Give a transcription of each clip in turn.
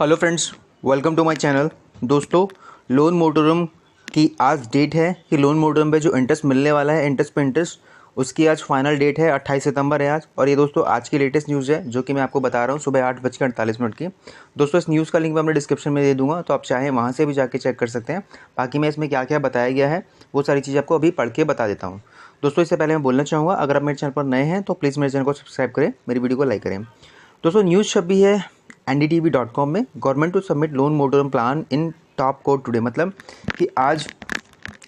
Hello friends, welcome to my channel. दोस्तों, loan moratorium की आज डेट है कि लोन मोटोरम पे जो इंटरेस्ट मिलने वाला है, इंटरेस्ट पे इंटरेस्ट, उसकी आज फाइनल डेट है। 28 सितंबर है आज। और ये दोस्तों आज की लेटेस्ट न्यूज़ है जो कि मैं आपको बता रहा हूँ सुबह 8:48 की। दोस्तों, इस न्यूज़ का लिंक मैं अपने डिस्क्रिप्शन में दे दूँगा, तो आप चाहें वहाँ से भी जाके चेक कर सकते हैं। बाकी मैं इसमें क्या क्या बताया गया है वो सारी चीज़ें आपको अभी पढ़ के बता देता हूँ। दोस्तों, इससे पहले मैं बोलना चाहूँगा, अगर आप मेरे चैनल पर नए हैं तो प्लीज़ मेरे चैनल को सब्सक्राइब करें, मेरी वीडियो को लाइक करें। दोस्तों, न्यूज़ छपी है ndtv.com में। Government to submit loan moratorium plan in top court today, मतलब कि आज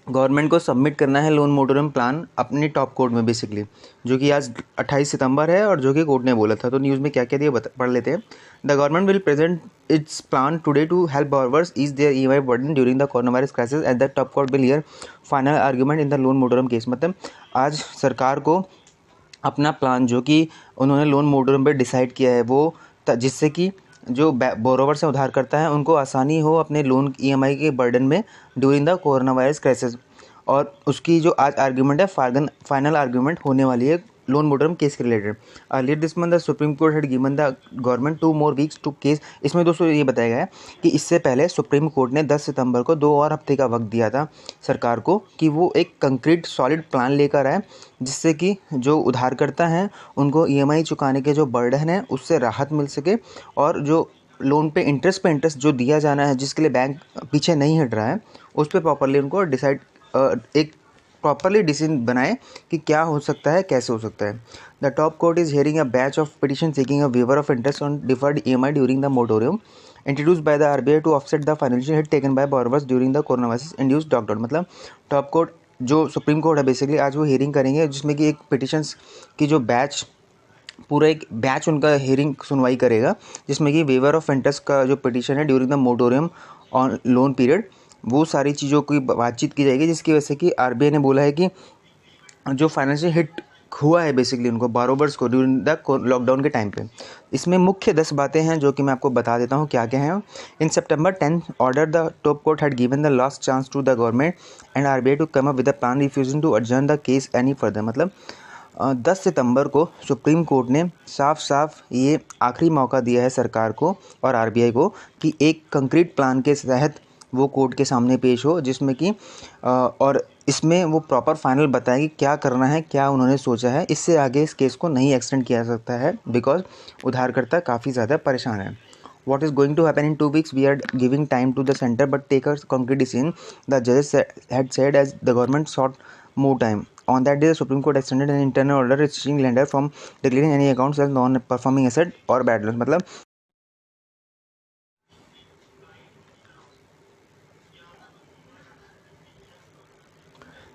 गवर्नमेंट को सबमिट करना है लोन मोटोरम प्लान अपने टॉप कोर्ट में बेसिकली, जो कि आज 28 सितंबर है और जो कि कोर्ट ने बोला था। तो न्यूज़ में क्या क्या दिया पढ़ लेते हैं। The government will present its plan today to help borrowers ease their EMI burden during the corona virus crisis at the top court will hear final argument in the loan moratorium case. मतलब आज सरकार को अपना plan जो कि उन्होंने loan मोटोरम पे decide किया है वो जिससे कि जो बोरोवर से उधार करता है उनको आसानी हो अपने लोन ईएमआई के बर्डन में during the corona virus crisis. और उसकी जो आज आर्ग्यूमेंट है, फाइनल आर्ग्यूमेंट होने वाली है लोन मोटोरम केस के related. Earlier this month the supreme court had given the government 2 more weeks to case. इसमें दोस्तों ये बताया गया है कि इससे पहले सुप्रीम कोर्ट ने 10 सितंबर को 2 और हफ्ते का वक्त दिया था सरकार को कि वो एक कंक्रीट सॉलिड प्लान लेकर आए, जिससे कि जो उधारकर्ता हैं उनको ईएमआई चुकाने के जो बर्डन है उससे राहत मिल सके, और जो लोन पे इंटरेस्ट जो दिया जाना है, जिसके लिए बैंक पीछे नहीं हट रहा है, उस पर प्रॉपरली उनको डिसाइड एक प्रॉपरली डिसीजन बनाए कि क्या हो सकता है, कैसे हो सकता है। The top court is hearing a batch of petition seeking a waiver of interest on deferred EMI during the moratorium introduced by the RBI to offset the financial hit taken by borrowers during the corona virus induced lockdown. मतलब top court जो supreme court है basically आज वो hearing करेंगे, जिसमें कि एक petitions की जो बैच, पूरा एक बैच उनका हियरिंग सुनवाई करेगा, जिसमें कि वेवर ऑफ इंटरेस्ट का जो पिटिशन है during the motorium on loan period, वो सारी चीज़ों की बातचीत की जाएगी, जिसकी वजह से कि आरबीआई ने बोला है कि जो फाइनेंशियल हिट हुआ है बेसिकली उनको बोरोवर्स को ड्यूरिंग द लॉकडाउन के टाइम पे। इसमें मुख्य 10 बातें हैं जो कि मैं आपको बता देता हूँ क्या क्या हैं। इन सितंबर 10 order the top court had given the last chance to the government and RBI to come up with a plan refusing to adjourn the case any further. मतलब 10 सितंबर को सुप्रीम कोर्ट ने साफ साफ ये आखिरी मौका दिया है सरकार को और आरबीआई को कि एक कंक्रीट प्लान के तहत वो कोर्ट के सामने पेश हो, जिसमें कि और इसमें वो प्रॉपर फाइनल बताए कि क्या करना है, क्या उन्होंने सोचा है। इससे आगे इस केस को नहीं एक्सटेंड किया जा सकता है बिकॉज उधारकर्ता काफ़ी ज़्यादा परेशान है। What is going to happen in 2 weeks? We are giving time to the center, but take a concrete decision. The judges had said as the government sought more time. On that day, the Supreme Court extended an internal order restricting lender from declaring any accounts as non-performing asset or bad loans.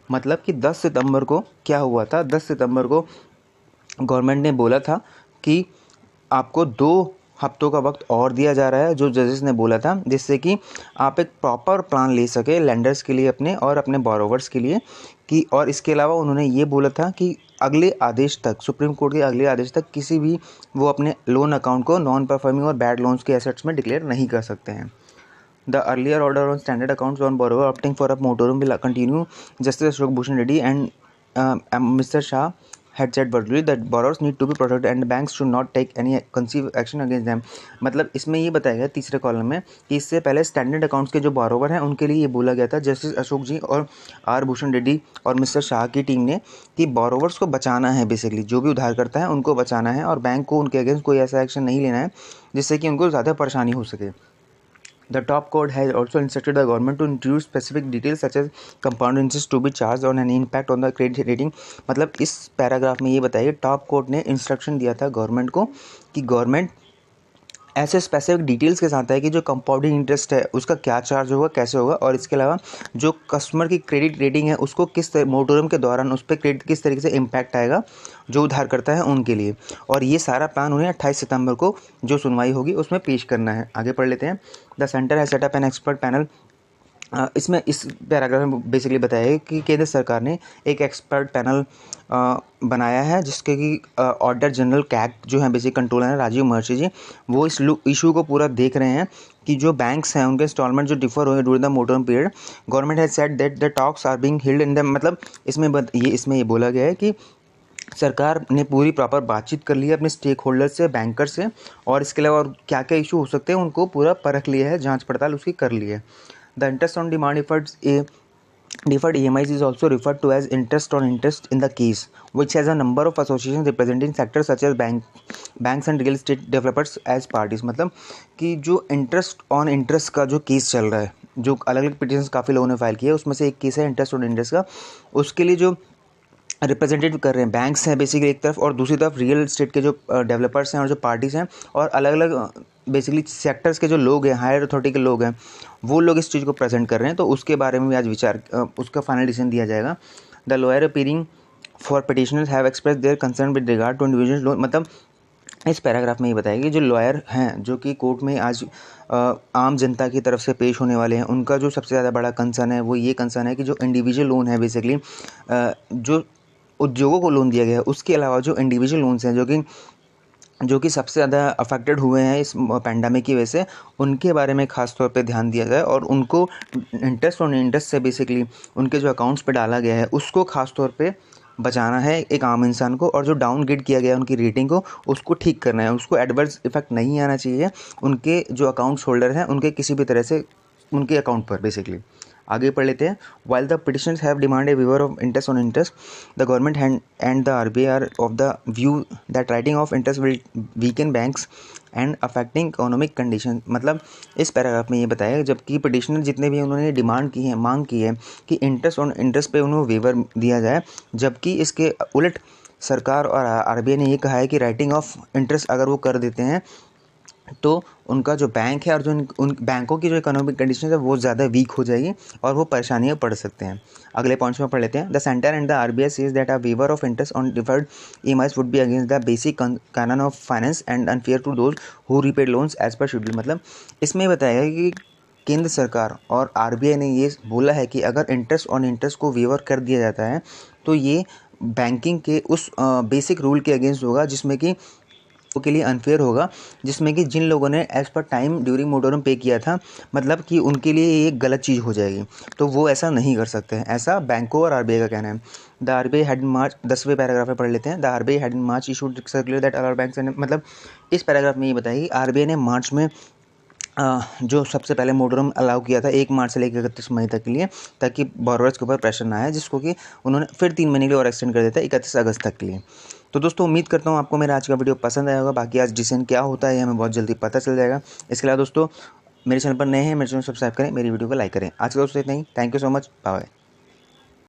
मतलब कि 10 सितंबर को क्या हुआ था, 10 सितंबर को government ने बोला था कि आपको 2 हफ्तों का वक्त और दिया जा रहा है, जो जजेस ने बोला था, जिससे कि आप एक प्रॉपर प्लान ले सके लेंडर्स के लिए अपने और अपने बोरोवर्स के लिए कि। और इसके अलावा उन्होंने ये बोला था कि अगले आदेश तक, सुप्रीम कोर्ट के अगले आदेश तक किसी भी वो अपने लोन अकाउंट को नॉन परफॉर्मिंग और बैड लोन्स के एसेट्स में डिक्लेयर नहीं कर सकते हैं। The earlier order on standard accounts on borrower opting for a moratorium will continue. Justice Ashok Bhushan Reddy and Mr. Shah had said virtually that borrowers need to be protected and banks should not take any conceived action against them. मतलब इसमें ये बताया गया तीसरे column में कि इससे पहले स्टैंडर्ड अकाउंट्स के जो बोरोवर हैं उनके लिए ये बोला गया था, जस्टिस अशोक जी और आर भूषण रेड्डी और मिस्टर शाह की टीम ने, कि बोरोवर्स को बचाना है, बेसिकली जो भी उधार करता है उनको बचाना है और बैंक को उनके अगेंस्ट कोई ऐसा एक्शन नहीं लेना है जिससे कि उनको ज़्यादा परेशानी हो सके। The top court has also instructed the government to introduce specific details such as compound interest to be charged on an impact on the credit rating. मतलब इस पैराग्राफ में ये बताइए, टॉप कोर्ट ने इंस्ट्रक्शन दिया था गवर्नमेंट को कि गवर्नमेंट ऐसे स्पेसिफिक डिटेल्स के साथ है कि जो कंपाउंडिंग इंटरेस्ट है उसका क्या चार्ज होगा, कैसे होगा, और इसके अलावा जो कस्टमर की क्रेडिट रेटिंग है उसको किस मोटोरम के दौरान उस पर क्रेडिट किस तरीके से इम्पैक्ट आएगा जो उधार करता है उनके लिए। और ये सारा प्लान उन्हें 28 सितंबर को जो सुनवाई होगी उसमें पेश करना है। आगे पढ़ लेते हैं। The centre has set up an expert panel. इसमें इस पैराग्राफ में बेसिकली बताया है कि केंद्र सरकार ने एक एक्सपर्ट पैनल बनाया है, जिसके कि ऑडिटर जनरल कैग जो है बेसिक कंट्रोलर है राजीव महर्षि जी, वो इस इशू को पूरा देख रहे हैं कि जो बैंक्स हैं उनके इंस्टॉलमेंट जो डिफर हुए during the moratorium period. Government has said that the talks are being held in the, मतलब इसमें ये बोला गया है कि सरकार ने पूरी प्रॉपर बातचीत कर ली है अपने स्टेक होल्डर से, बैंकर से, और इसके अलावा और क्या क्या इशू हो सकते हैं उनको पूरा परख लिया है, जांच पड़ताल उसकी कर ली है। The interest on demand deferred EMIs is also referred to as interest on interest in the case, which has a number of associations representing sectors such as banks and real estate developers as parties। मतलब कि जो interest on interest का जो case चल रहा है, जो अलग अलग पिटिशंस काफ़ी लोगों ने फाइल किया है, उसमें से एक केस है इंटरेस्ट ऑन इंटरेस्ट का। उसके लिए जो रिप्रेजेंटेटिव कर रहे हैं बैंक्स हैं बेसिकली एक तरफ, और दूसरी तरफ रियल एस्टेट के जो डेवलपर्स हैं और जो पार्टीज़ हैं, और अलग अलग बेसिकली सेक्टर्स के जो लोग हैं, हायर अथॉरिटी के लोग हैं, वो लोग इस चीज़ को प्रेजेंट कर रहे हैं। तो उसके बारे में भी आज विचार उसका फाइनल डिसीजन दिया जाएगा। The lawyer appearing for petitioners have express their concern with regard to individual loan. मतलब इस पैराग्राफ में ये बताया कि जो लॉयर हैं जो कि कोर्ट में आज आम जनता की तरफ से पेश होने वाले हैं, उनका जो सबसे ज़्यादा बड़ा कंसर्न है वो ये कंसर्न है कि जो इंडिविजुअल लोन है बेसिकली जो उद्योगों को लोन दिया गया है, उसके अलावा जो इंडिविजुअल लोन्स हैं जो कि सबसे ज़्यादा अफेक्टेड हुए हैं इस पैंडेमिक की वजह से, उनके बारे में ख़ास तौर पे ध्यान दिया जाए, और उनको इंटरेस्ट ऑन इंटरेस्ट से बेसिकली उनके जो अकाउंट्स पे डाला गया है उसको ख़ास तौर पे बचाना है एक आम इंसान को, और जो डाउनग्रेड किया गया है उनकी रेटिंग को, उसको ठीक करना है। उसको एडवर्स इफेक्ट नहीं आना चाहिए उनके जो अकाउंट्स होल्डर हैं उनके किसी भी तरह से उनके अकाउंट पर बेसिकली। आगे पढ़ लेते हैं। While the petitioners have demand a waiver of interest on interest, the government and the RBI are of the view that writing off interest will weaken banks and affecting economic condition. मतलब इस paragraph में ये बताया जबकि petitioner जितने भी उन्होंने demand की है, मांग की है कि इंटरेस्ट ऑन इंटरेस्ट पे उन्हें वेवर दिया जाए, जबकि इसके उलट सरकार और RBI ने ये कहा है कि राइटिंग ऑफ इंटरेस्ट अगर वो कर देते हैं तो उनका जो बैंक है और जो उन बैंकों की जो इकोनॉमिक कंडीशन है वो ज़्यादा वीक हो जाएगी और वो परेशानियाँ पड़ सकते हैं। अगले पॉइंट्स में पढ़ लेते हैं। The centre and the RBI says that a waiver of interest on deferred EMIs would be against the basic canon of finance and unfair to those who repaid loans as per schedule. मतलब इसमें बताया गया कि केंद्र सरकार और RBI ने ये बोला है कि अगर इंटरेस्ट ऑन इंटरेस्ट को वेवर कर दिया जाता है तो ये बैंकिंग के उस बेसिक रूल के अगेंस्ट होगा जिसमें कि के लिए अनफेयर होगा, जिसमें कि जिन लोगों ने एज पर टाइम ड्यूरिंग मोटोरम पे किया था, मतलब कि उनके लिए ये एक गलत चीज़ हो जाएगी, तो वो ऐसा नहीं कर सकते हैं, ऐसा बैंकों और RBI का कहना है। The RBI had in March, 10वें पैराग्राफ में पढ़ लेते हैं। The RBI had in March issued circular that allow banks and, मतलब इस पैराग्राफ में ये बताइए RBI ने मार्च में जो सबसे पहले मोटोरम अलाउ किया था 1 मार्च से लेकर 31 मई तक के लिए, ताकि बोरोवर्स के ऊपर प्रेशर ना आए, जिसको कि उन्होंने फिर 3 महीने के लिए और एक्सटेंड कर दिया था 31 अगस्त तक के लिए। तो दोस्तों उम्मीद करता हूँ आपको मेरा आज का वीडियो पसंद आया होगा। बाकी आज डिसीजन क्या होता है ये हमें बहुत जल्दी पता चल जाएगा। इसके अलावा दोस्तों मेरे चैनल पर नए हैं, मेरे चैनल सब्सक्राइब करें, मेरी वीडियो को लाइक करें। आज का दोस्तों इतना ही। Thank you so much, bye.